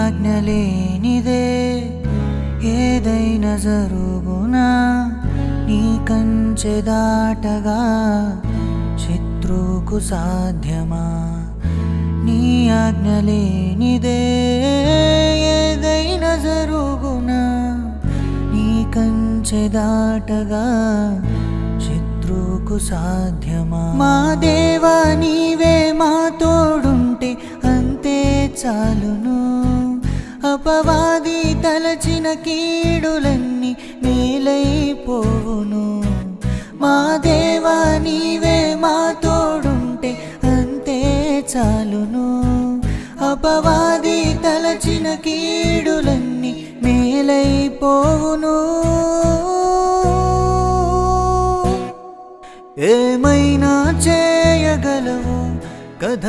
ఆజ్ఞలేనిదే ఏదైనా జరుగునా నీ కంచె దాటగా శత్రువుకు సాధ్యమా నీ ఆజ్ఞలేనిదే ఏదైనా జరుగునా నీ కంచె దాటగా శత్రువుకు సాధ్యమా మా దేవా నీవే మా తోడుంటే అంతే చాలును అపవాది తలచిన కీడులన్నీ మేలైపోవును మా దేవా నీవే మా తోడుంటే అంతే చాలును అపవాది తలచిన కీడులన్నీ మేలైపోవును ఏమైనా చేయగలవు కథ